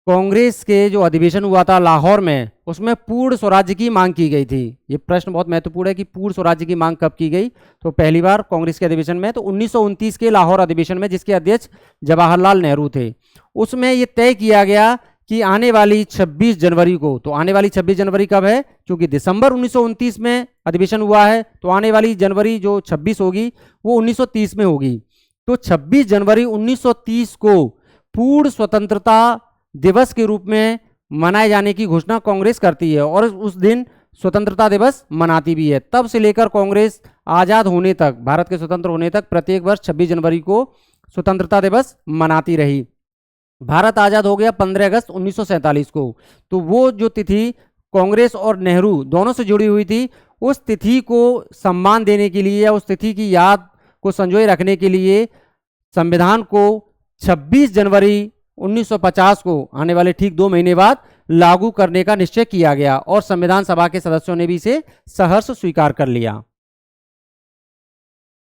कांग्रेस के जो अधिवेशन हुआ था लाहौर में, उसमें पूर्ण स्वराज्य की मांग की गई थी। ये प्रश्न बहुत महत्वपूर्ण है कि पूर्ण स्वराज्य की मांग कब की गई, तो पहली बार कांग्रेस के अधिवेशन में, तो 1929 के लाहौर अधिवेशन में, जिसके अध्यक्ष जवाहरलाल नेहरू थे। उसमें ये तय किया गया कि आने वाली 26 जनवरी को, तो आने वाली 26 जनवरी कब है, क्योंकि दिसंबर 1929 में अधिवेशन हुआ है, तो आने वाली जनवरी जो 26 होगी वो 1930 में होगी। तो 26 जनवरी 1930 को पूर्ण स्वतंत्रता दिवस के रूप में मनाए जाने की घोषणा कांग्रेस करती है और उस दिन स्वतंत्रता दिवस मनाती भी है। तब से लेकर कांग्रेस आज़ाद होने तक, भारत के स्वतंत्र होने तक प्रत्येक वर्ष 26 जनवरी को स्वतंत्रता दिवस मनाती रही। भारत आज़ाद हो गया 15 अगस्त 1947 को, तो वो जो तिथि कांग्रेस और नेहरू दोनों से जुड़ी हुई थी, उस तिथि को सम्मान देने के लिए या उस तिथि की याद को संजोए रखने के लिए संविधान को 26 जनवरी 1950 को, आने वाले ठीक 2 महीने बाद, लागू करने का निश्चय किया गया और संविधान सभा के सदस्यों ने भी इसे सहर्ष स्वीकार कर लिया।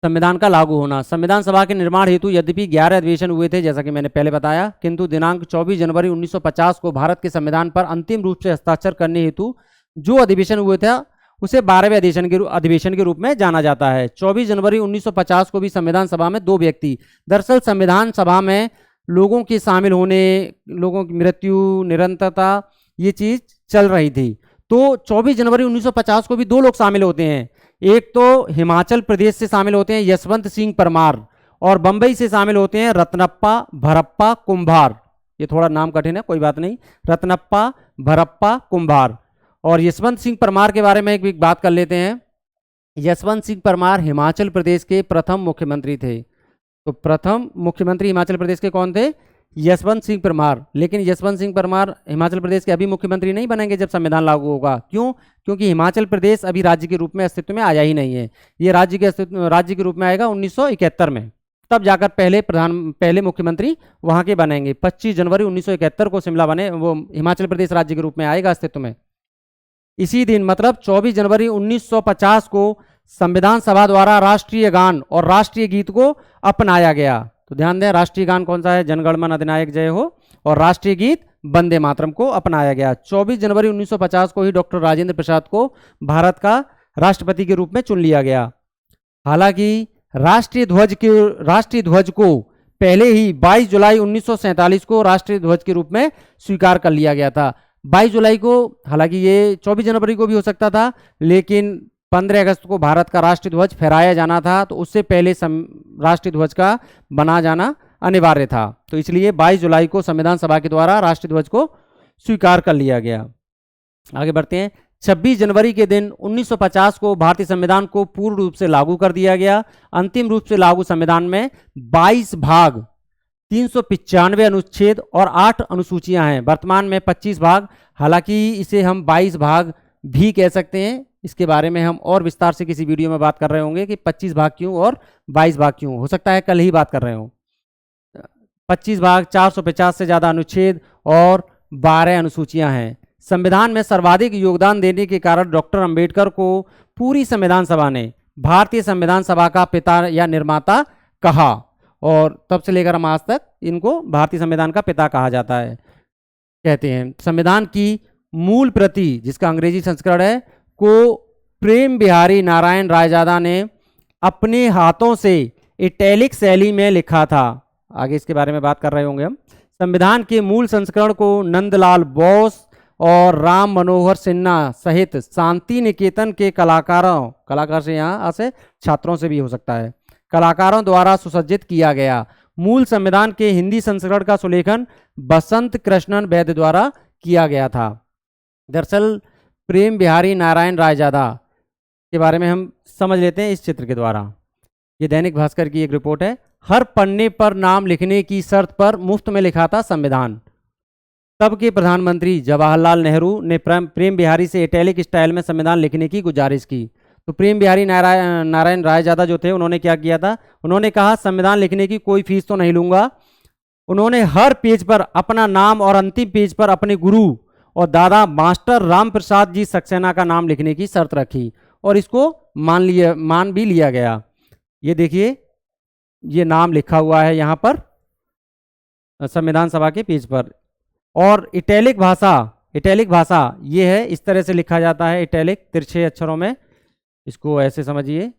संविधान का लागू होना। संविधान सभा के निर्माण हेतु यद्यपि 11 अधिवेशन हुए थे, जैसा कि मैंने पहले बताया, किंतु दिनांक 24 जनवरी 1950 को भारत के संविधान पर अंतिम रूप से हस्ताक्षर करने हेतु जो अधिवेशन हुए थे उसे 12वें अधिवेशन के रूप में जाना जाता है। 24 जनवरी 1950 को भी संविधान सभा में 2 व्यक्ति, दरअसल संविधान सभा में लोगों के शामिल होने, लोगों की मृत्यु, निरंतरता, ये चीज़ चल रही थी। तो 24 जनवरी 1950 को भी 2 लोग शामिल होते हैं। एक तो हिमाचल प्रदेश से शामिल होते हैं यशवंत सिंह परमार, और बंबई से शामिल होते हैं रत्नप्पा भरप्पा कुंभार। ये थोड़ा नाम कठिन है, कोई बात नहीं, रत्नप्पा भरप्पा कुंभार। और यशवंत सिंह परमार के बारे में एक बात कर लेते हैं। यशवंत सिंह परमार हिमाचल प्रदेश के प्रथम मुख्यमंत्री थे। तो प्रथम मुख्यमंत्री हिमाचल प्रदेश के कौन थे? यशवंत सिंह परमार। लेकिन यशवंत सिंह परमार हिमाचल प्रदेश के अभी मुख्यमंत्री नहीं बनेंगे जब संविधान लागू होगा। क्यों? क्योंकि हिमाचल प्रदेश अभी राज्य के रूप में अस्तित्व में आया ही नहीं है। ये राज्य के रूप में आएगा 1971 में, तब जाकर पहले मुख्यमंत्री वहाँ के बनेंगे। 25 जनवरी 1971 को शिमला बने, वो हिमाचल प्रदेश राज्य के रूप में आएगा अस्तित्व में। इसी दिन मतलब 24 जनवरी 1950 को संविधान सभा द्वारा राष्ट्रीय गान और राष्ट्रीय गीत को अपनाया गया। तो ध्यान दें, राष्ट्रीय गान कौन सा है? जनगण मन अधिनायक जय हो, और राष्ट्रीय गीत वंदे मातरम को अपनाया गया। 24 जनवरी 1950 को ही डॉक्टर राजेंद्र प्रसाद को भारत का राष्ट्रपति के रूप में चुन लिया गया। हालांकि राष्ट्रीय ध्वज को पहले ही 22 जुलाई 1947 को राष्ट्रीय ध्वज के रूप में स्वीकार कर लिया गया था। 22 जुलाई को, हालांकि ये 24 जनवरी को भी हो सकता था, लेकिन 15 अगस्त को भारत का राष्ट्रीय ध्वज फहराया जाना था, तो उससे पहले राष्ट्रीय ध्वज का बना जाना अनिवार्य था। तो इसलिए 22 जुलाई को संविधान सभा के द्वारा राष्ट्रीय ध्वज को स्वीकार कर लिया गया। आगे बढ़ते हैं। 26 जनवरी के दिन 1950 को भारतीय संविधान को पूर्ण रूप से लागू कर दिया गया। अंतिम रूप से लागू संविधान में 22 भाग, 395 अनुच्छेद और 8 अनुसूचियां हैं। वर्तमान में 25 भाग, हालांकि इसे हम 22 भाग भी कह सकते हैं। इसके बारे में हम और विस्तार से किसी वीडियो में बात कर रहे होंगे कि 25 भाग क्यों और 22 भाग क्यों, हो सकता है कल ही बात कर रहे हो। 25 भाग, 450 से ज़्यादा अनुच्छेद और 12 अनुसूचियां हैं। संविधान में सर्वाधिक योगदान देने के कारण डॉक्टर अंबेडकर को पूरी संविधान सभा ने भारतीय संविधान सभा का पिता या निर्माता कहा, और तब से लेकर हम आज तक इनको भारतीय संविधान का पिता कहा जाता है, कहते हैं। संविधान की मूल प्रति, जिसका अंग्रेजी संस्करण है, को प्रेम बिहारी नारायण रायजादा ने अपने हाथों से इटैलिक शैली में लिखा था। आगे इसके बारे में बात कर रहे होंगे हम। संविधान के मूल संस्करण को नंदलाल बोस और राम मनोहर सिन्हा सहित शांति निकेतन के कलाकारों, कलाकार से यहाँ से छात्रों से भी हो सकता है, कलाकारों द्वारा सुसज्जित किया गया। मूल संविधान के हिंदी संस्करण का सुलेखन बसंत कृष्णन वैद्य द्वारा किया गया था। दरअसल प्रेम बिहारी नारायण रायजादा के बारे में हम समझ लेते हैं इस चित्र के द्वारा। ये दैनिक भास्कर की एक रिपोर्ट है। हर पन्ने पर नाम लिखने की शर्त पर मुफ्त में लिखा था संविधान। तब के प्रधानमंत्री जवाहरलाल नेहरू ने प्रेम बिहारी से इटैलिक स्टाइल में संविधान लिखने की गुजारिश की। तो प्रेम बिहारी नारायण रायजादा जो थे, उन्होंने क्या किया था, उन्होंने कहा संविधान लिखने की कोई फीस तो नहीं लूंगा। उन्होंने हर पेज पर अपना नाम और अंतिम पेज पर अपने गुरु और दादा मास्टर राम प्रसाद जी सक्सेना का नाम लिखने की शर्त रखी और इसको मान भी लिया गया। ये देखिए, ये नाम लिखा हुआ है यहाँ पर संविधान सभा के पेज पर। और इटैलिक भाषा ये है, इस तरह से लिखा जाता है, इटैलिक तिरछे अक्षरों में, इसको ऐसे समझिए,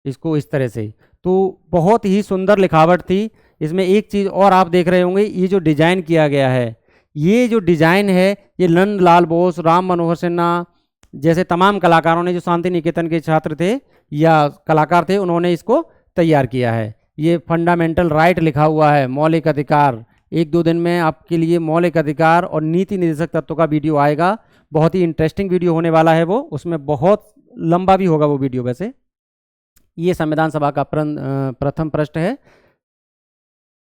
इसको इस तरह से। तो बहुत ही सुंदर लिखावट थी इसमें। एक चीज़ और आप देख रहे होंगे, ये जो डिजाइन किया गया है, ये जो डिजाइन है, ये नंदलाल बोस, राम मनोहर सिन्हा जैसे तमाम कलाकारों ने, जो शांति निकेतन के छात्र थे या कलाकार थे, उन्होंने इसको तैयार किया है। ये फंडामेंटल राइट लिखा हुआ है, मौलिक अधिकार। एक दो दिन में आपके लिए मौलिक अधिकार और नीति निर्देशक तत्वों का वीडियो आएगा। बहुत ही इंटरेस्टिंग वीडियो होने वाला है वो, उसमें बहुत लंबा भी होगा वो वीडियो वैसे। ये संविधान सभा का प्रथम प्रश्न है।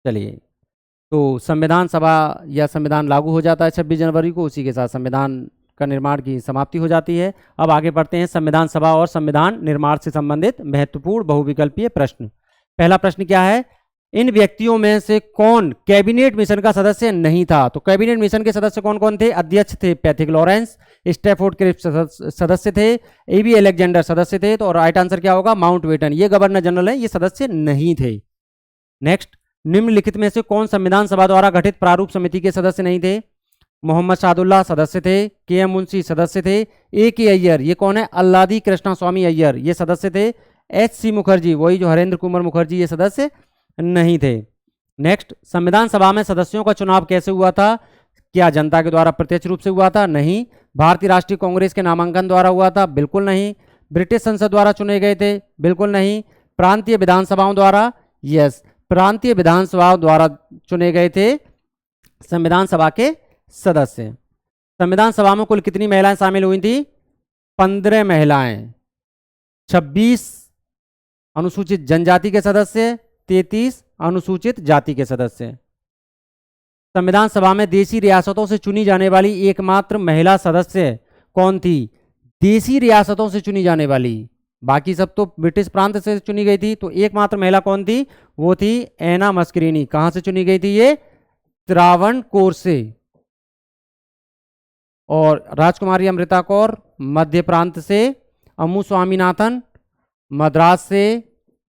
चलिए, तो संविधान सभा या संविधान लागू हो जाता है 26 जनवरी को, उसी के साथ संविधान का निर्माण की समाप्ति हो जाती है। अब आगे बढ़ते हैं संविधान सभा और संविधान निर्माण से संबंधित महत्वपूर्ण बहुविकल्पीय प्रश्न। पहला प्रश्न क्या है, इन व्यक्तियों में से कौन कैबिनेट मिशन का सदस्य नहीं था? तो कैबिनेट मिशन के सदस्य कौन कौन थे? अध्यक्ष थे पैथिक लॉरेंस, स्टैफोर्ड क्रिप्स सदस्य थे, एबी अलेक्जेंडर सदस्य थे। तो राइट आंसर क्या होगा? माउंटबेटन, ये गवर्नर जनरल है, ये सदस्य नहीं थे। नेक्स्ट, निम्नलिखित में से कौन संविधान सभा द्वारा गठित प्रारूप समिति के सदस्य नहीं थे? मोहम्मद शादुल्लाह सदस्य थे, के एम मुंशी सदस्य थे, ए के अय्यर, ये कौन है? अल्लादी कृष्णा स्वामी अय्यर, ये सदस्य थे। एच सी मुखर्जी, वही जो हरेंद्र कुमार मुखर्जी, ये सदस्य नहीं थे। नेक्स्ट, संविधान सभा में सदस्यों का चुनाव कैसे हुआ था? क्या जनता के द्वारा प्रत्यक्ष रूप से हुआ था? नहीं। भारतीय राष्ट्रीय कांग्रेस के नामांकन द्वारा हुआ था? बिल्कुल नहीं। ब्रिटिश संसद द्वारा चुने गए थे? बिल्कुल नहीं। प्रांतीय विधानसभाओं द्वारा? यस, प्रांतीय विधानसभाओं द्वारा चुने गए थे संविधान सभा के सदस्य। संविधान सभा में कुल कितनी महिलाएं शामिल हुई थी? 15 महिलाएं। 26 अनुसूचित जनजाति के सदस्य, 33 अनुसूचित जाति के सदस्य। संविधान सभा में देशी रियासतों से चुनी जाने वाली एकमात्र महिला सदस्य कौन थी? देशी रियासतों से चुनी जाने वाली, बाकी सब तो ब्रिटिश प्रांत से चुनी गई थी। तो एकमात्र महिला कौन थी? वो थी एना मस्करीनी। कहां से चुनी गई थी? ये त्रावणकोर से। और राजकुमारी अमृता कौर मध्य प्रांत से, अम्मू स्वामीनाथन मद्रास से,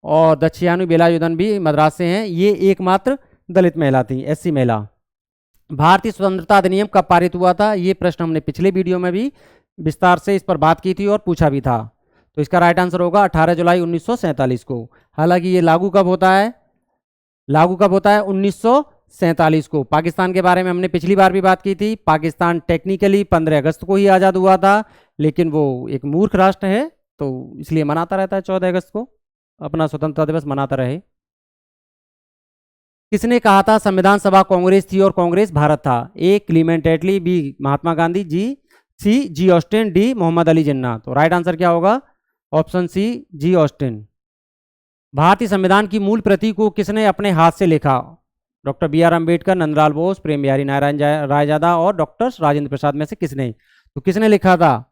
और दक्षियानु बेलायुधन भी मद्रास से हैं। ये एकमात्र दलित महिला थी, एससी महिला। भारतीय स्वतंत्रता अधिनियम कब पारित हुआ था? ये प्रश्न हमने पिछले वीडियो में भी विस्तार से इस पर बात की थी और पूछा भी था। तो इसका राइट आंसर होगा 18 जुलाई 1947 को। हालांकि ये लागू कब होता है? लागू कब होता है? 1947 को। पाकिस्तान के बारे में हमने पिछली बार भी बात की थी। पाकिस्तान टेक्निकली 15 अगस्त को ही आज़ाद हुआ था, लेकिन वो एक मूर्ख राष्ट्र है, तो इसलिए मनाता रहता है 14 अगस्त को अपना स्वतंत्रता दिवस मनाता रहे। किसने कहा था संविधान सभा कांग्रेस थी और कांग्रेस भारत था? ए क्लीमेंट एटली, बी महात्मा गांधी, सी जी ऑस्टिन, डी मोहम्मद अली जिन्ना। तो राइट आंसर क्या होगा? ऑप्शन सी जी ऑस्टिन। भारतीय संविधान की मूल प्रति को किसने अपने हाथ से लिखा? Doctor B R Ambedkar, Nandlal Bose, Prem Bihari Narayan Raizada और डॉक्टर राजेंद्र प्रसाद में से किसने? तो किसने लिखा था?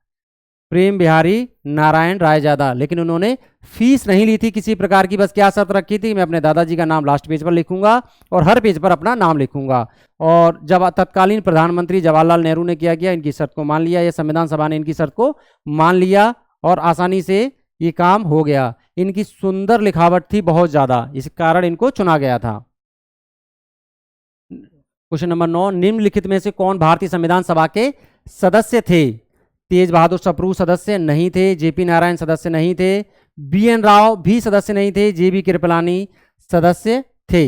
प्रेम बिहारी नारायण रायजादा। लेकिन उन्होंने फीस नहीं ली थी किसी प्रकार की, बस क्या शर्त रखी थी? मैं अपने दादाजी का नाम लास्ट पेज पर लिखूंगा और हर पेज पर अपना नाम लिखूंगा। और जब तत्कालीन प्रधानमंत्री जवाहरलाल नेहरू ने क्या किया? इनकी शर्त को मान लिया, या संविधान सभा ने इनकी शर्त को मान लिया और आसानी से ये काम हो गया। इनकी सुंदर लिखावट थी बहुत ज़्यादा, इस कारण इनको चुना गया था। क्वेश्चन नंबर 9, निम्नलिखित में से कौन भारतीय संविधान सभा के सदस्य थे? तेज बहादुर सप्रू सदस्य नहीं थे, जेपी नारायण सदस्य नहीं थे, बीएन राव भी सदस्य नहीं थे, जेबी कृपलानी सदस्य थे।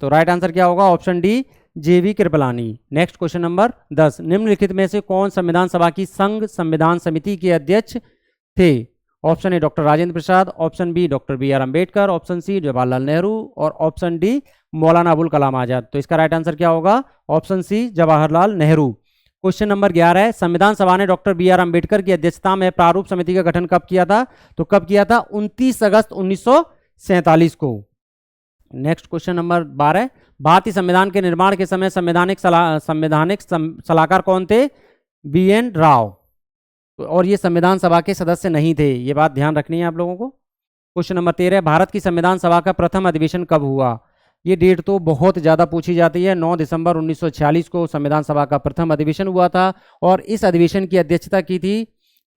तो राइट आंसर क्या होगा? ऑप्शन डी, जेबी कृपलानी। नेक्स्ट क्वेश्चन नंबर 10, निम्नलिखित में से कौन संविधान सभा की संघ संविधान समिति के अध्यक्ष थे? Option A doctor Rajendra Prasad, option B doctor B R Ambedkar, option C Jawaharlal Nehru और ऑप्शन डी मौलाना अबुल कलाम आजाद। तो इसका राइट आंसर क्या होगा? Option C Jawaharlal Nehru. Question number 11 है, संविधान सभा ने डॉक्टर बी आर अम्बेडकर की अध्यक्षता में प्रारूप समिति का गठन कब किया था? तो कब किया था? 29 अगस्त 1947 को। नेक्स्ट क्वेश्चन नंबर 12, भारतीय संविधान के निर्माण के समय संवैधानिक सलाहकार कौन थे? B N Rau. और ये संविधान सभा के सदस्य नहीं थे, ये बात ध्यान रखनी है आप लोगों को। क्वेश्चन नंबर 13, भारत की संविधान सभा का प्रथम अधिवेशन कब हुआ? ये डेट तो बहुत ज़्यादा पूछी जाती है। 9 दिसंबर 1946 को संविधान सभा का प्रथम अधिवेशन हुआ था और इस अधिवेशन की अध्यक्षता की थी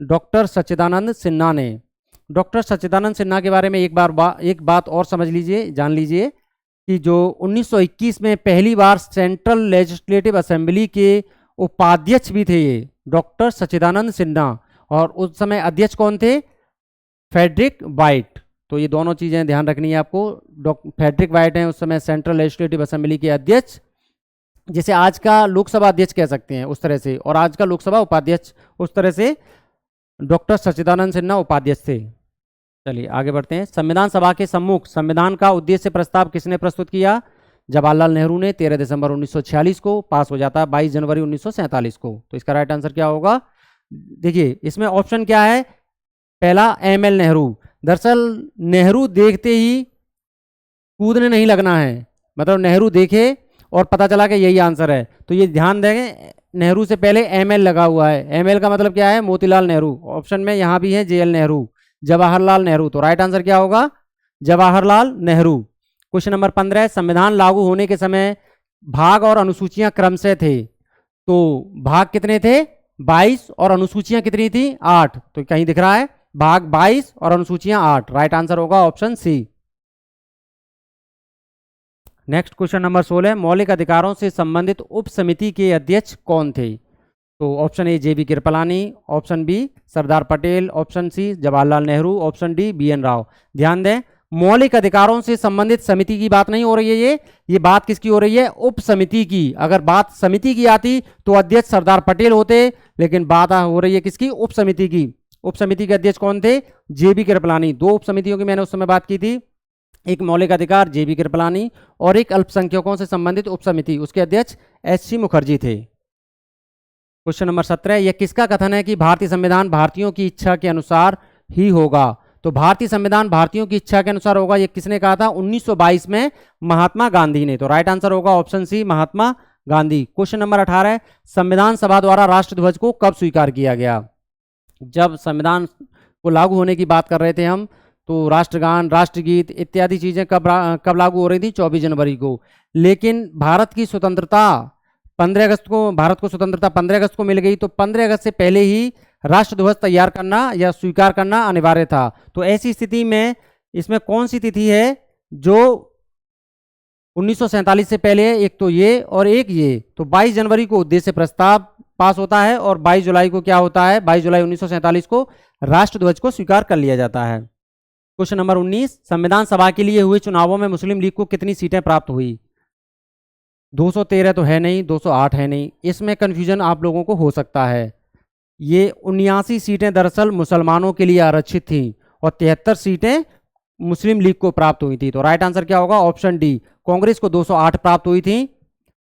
डॉक्टर सच्चिदानंद सिन्हा ने। डॉक्टर सच्चिदानंद सिन्हा के बारे में एक बात और समझ लीजिए, जान लीजिए कि जो 1921 में पहली बार सेंट्रल लेजिस्लेटिव असेंबली के उपाध्यक्ष भी थे ये डॉक्टर सच्चिदानंद सिन्हा, और उस समय अध्यक्ष कौन थे? Frederick Whyte. तो ये दोनों चीज़ें ध्यान रखनी है आपको। फ्रेडरिक वाइट हैं उस समय सेंट्रल लेजिस्लेटिव असेंबली के अध्यक्ष, जिसे आज का लोकसभा अध्यक्ष कह सकते हैं उस तरह से, और आज का लोकसभा उपाध्यक्ष उस तरह से डॉक्टर सच्चिदानंद सिन्हा उपाध्यक्ष थे। चलिए आगे बढ़ते हैं। संविधान सभा के सम्मुख संविधान का उद्देश्य प्रस्ताव किसने प्रस्तुत किया? जवाहरलाल नेहरू ने। 13 दिसंबर 1946 को पास हो जाता है, 22 जनवरी 1947 को। तो इसका राइट आंसर क्या होगा? देखिए इसमें ऑप्शन क्या है? पहला एम एल नेहरू। दरअसल नेहरू देखते ही कूदने नहीं लगना है, मतलब नेहरू देखे और पता चला कि यही आंसर है, तो ये ध्यान देंगे नेहरू से पहले एम एल लगा हुआ है। एम एल का मतलब क्या है? मोतीलाल नेहरू। ऑप्शन में यहाँ भी है जे एल नेहरू, जवाहरलाल नेहरू। तो राइट आंसर क्या होगा? जवाहरलाल नेहरू। क्वेश्चन नंबर 15, संविधान लागू होने के समय भाग और अनुसूचियां क्रमशः थे। तो भाग कितने थे? 22 और अनुसूचियां कितनी थी? 8। तो कहीं दिख रहा है भाग 22 और अनुसूचियां 8। राइट आंसर होगा option C. Next question number 16, मौलिक अधिकारों से संबंधित उप समिति के अध्यक्ष कौन थे? तो option A J B Kripalani, option B Sardar Patel, option C Jawaharlal Nehru, option D B N Rau. ध्यान दें, मौलिक अधिकारों से संबंधित समिति की बात नहीं हो रही है, ये बात किसकी हो रही है? उप समिति की। अगर बात समिति की आती तो अध्यक्ष सरदार पटेल होते, लेकिन बात हो रही है किसकी? उप समिति की। उप समिति के अध्यक्ष कौन थे? जेबी कृपलानी। 2 उप समितियों की मैंने उस समय बात की थी, एक मौलिक अधिकार जेबी कृपलानी और एक अल्पसंख्यकों से संबंधित उप समिति, उसके अध्यक्ष एच.सी. मुखर्जी थे। क्वेश्चन नंबर 17, यह किसका कथन है कि भारतीय संविधान भारतीयों की इच्छा के अनुसार ही होगा? तो भारतीय संविधान भारतीयों की इच्छा के अनुसार होगा, ये किसने कहा था? 1922 में महात्मा गांधी ने। तो राइट आंसर होगा ऑप्शन सी महात्मा गांधी। क्वेश्चन नंबर 18, संविधान सभा द्वारा राष्ट्रध्वज को कब स्वीकार किया गया? जब संविधान को लागू होने की बात कर रहे थे हम, तो राष्ट्रगान, राष्ट्रगीत इत्यादि चीज़ें कब लागू हो रही थी? 24 जनवरी को। लेकिन भारत की स्वतंत्रता 15 अगस्त को, भारत को स्वतंत्रता 15 अगस्त को मिल गई, तो 15 अगस्त से पहले ही राष्ट्रध्वज तैयार करना या स्वीकार करना अनिवार्य था। तो ऐसी स्थिति में इसमें कौन सी तिथि है जो 1947 से पहले है? एक तो ये और एक ये। तो 22 जनवरी को उद्देश्य प्रस्ताव पास होता है और 22 जुलाई को क्या होता है? 22 जुलाई 1947 को राष्ट्रध्वज को स्वीकार कर लिया जाता है। क्वेश्चन नंबर 19, संविधान सभा के लिए हुए चुनावों में मुस्लिम लीग को कितनी सीटें प्राप्त हुई? 213 तो है नहीं, 208 है नहीं, इसमें कन्फ्यूजन आप लोगों को हो सकता है। ये 79 सीटें दरअसल मुसलमानों के लिए आरक्षित थी और 73 सीटें मुस्लिम लीग को प्राप्त हुई थी। तो राइट आंसर क्या होगा? Option D. कांग्रेस को 208 प्राप्त हुई थी,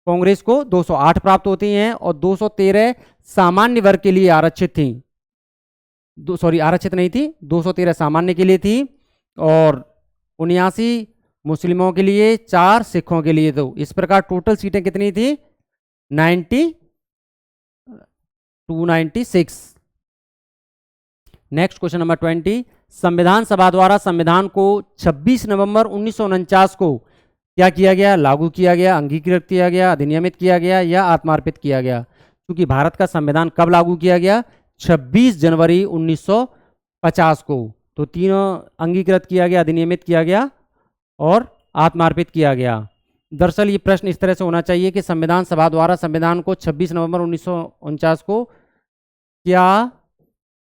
कांग्रेस को 208 प्राप्त होती हैं और 213 सामान्य वर्ग के लिए आरक्षित थी। आरक्षित नहीं थी, 213 सामान्य के लिए थी और 79 मुस्लिमों के लिए, 4 सिखों के लिए। तो इस प्रकार टोटल सीटें कितनी थी? 296। नेक्स्ट क्वेश्चन नंबर 20, संविधान सभा द्वारा संविधान को 26 नवंबर 1949 को क्या किया गया? लागू किया गया, अंगीकृत किया गया, अधिनियमित किया गया या आत्मार्पित किया गया? क्योंकि भारत का संविधान कब लागू किया गया? 26 जनवरी 1950 को। तो तीनों अंगीकृत किया गया, अधिनियमित किया गया और आत्मार्पित किया गया। दरअसल ये प्रश्न इस तरह से होना चाहिए कि संविधान सभा द्वारा संविधान को 26 नवंबर 1949 को क्या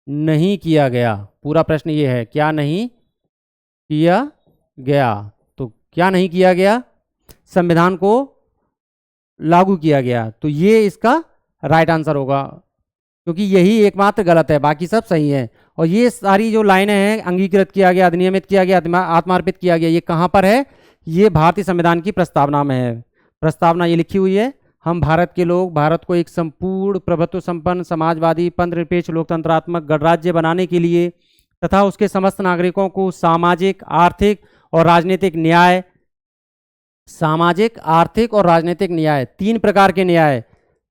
नहीं किया गया। पूरा प्रश्न ये है, क्या नहीं किया गया। तो क्या नहीं किया गया, संविधान को लागू किया गया। तो ये इसका राइट आंसर होगा, क्योंकि यही एकमात्र गलत है, बाकी सब सही है। और ये सारी जो लाइनें हैं, अंगीकृत किया गया, अधिनियमित किया गया, आत्मार्पित किया गया, ये कहाँ पर है, ये भारतीय संविधान की प्रस्तावना में है। प्रस्तावना ये लिखी हुई है, हम भारत के लोग भारत को एक संपूर्ण प्रभुत्व संपन्न समाजवादी पंथनिरपेक्ष लोकतंत्रात्मक गणराज्य बनाने के लिए तथा उसके समस्त नागरिकों को सामाजिक आर्थिक और राजनीतिक न्याय, सामाजिक आर्थिक और राजनीतिक न्याय, 3 प्रकार के न्याय,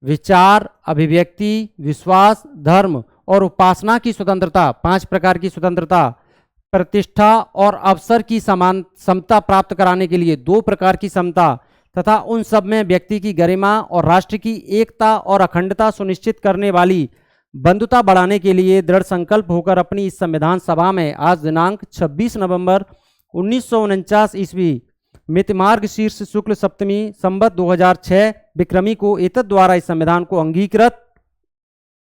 विचार, अभिव्यक्ति, विश्वास, धर्म और उपासना की स्वतंत्रता, 5 प्रकार की स्वतंत्रता, प्रतिष्ठा और अवसर की समान समता प्राप्त कराने के लिए 2 प्रकार की समता तथा उन सब में व्यक्ति की गरिमा और राष्ट्र की एकता और अखंडता सुनिश्चित करने वाली बंधुता बढ़ाने के लिए दृढ़ संकल्प होकर अपनी इस संविधान सभा में आज दिनांक 26 नवंबर 1949 ईस्वी मितमार्ग शीर्ष शुक्ल सप्तमी संवत 2006 विक्रमी को एतद द्वारा इस संविधान को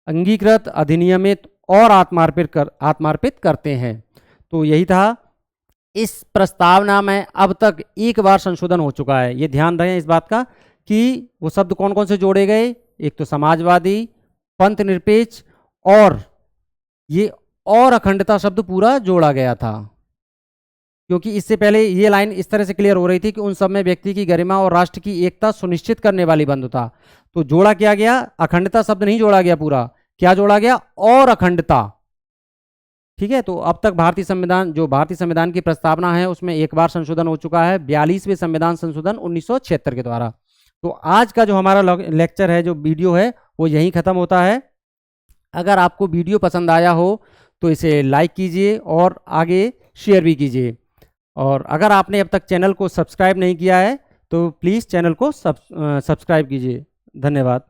अंगीकृत अधिनियमित और आत्मार्पित करते हैं। तो यही था। इस प्रस्तावना में अब तक 1 बार संशोधन हो चुका है, ये ध्यान रहे इस बात का कि वो शब्द कौन कौन से जोड़े गए, एक तो समाजवादी, पंथ निरपेक्ष और ये और अखंडता शब्द पूरा जोड़ा गया था। क्योंकि इससे पहले ये लाइन इस तरह से क्लियर हो रही थी कि उन सब में व्यक्ति की गरिमा और राष्ट्र की एकता सुनिश्चित करने वाली बंधुता, तो जोड़ा क्या गया, अखंडता शब्द नहीं जोड़ा गया, पूरा क्या जोड़ा गया, और अखंडता। ठीक है, तो अब तक भारतीय संविधान की प्रस्तावना है उसमें 1 बार संशोधन हो चुका है, 42वें संविधान संशोधन 1976 के द्वारा। तो आज का जो हमारा लेक्चर है, जो वीडियो है, वो यहीं खत्म होता है। अगर आपको वीडियो पसंद आया हो तो इसे लाइक कीजिए और आगे शेयर भी कीजिए। और अगर आपने अब तक चैनल को सब्सक्राइब नहीं किया है तो प्लीज़ चैनल को सब्सक्राइब कीजिए। धन्यवाद।